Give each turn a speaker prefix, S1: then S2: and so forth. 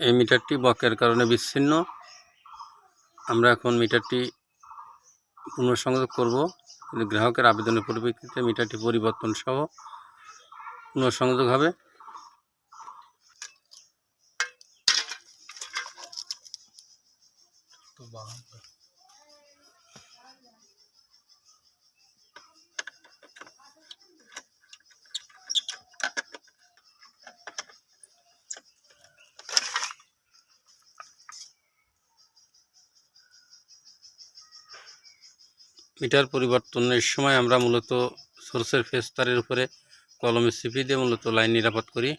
S1: এই মিটারটি বকের কারণে বিচ্ছিন্ন। আমরা এখন মিটারটি পুনঃসংযোগ করব, কিন্তু গ্রাহকের আবেদনের পরিপ্রেক্ষিতে মিটারটি পরিবর্তন সহ পুনঃসংযোগ হবে। মিটার পরিবর্তনের সময় আমরা মূলত সোর্সের ফেজ তারের উপরে কলমে চিপি দিয়ে মূলত লাইন নিরাপদ করি।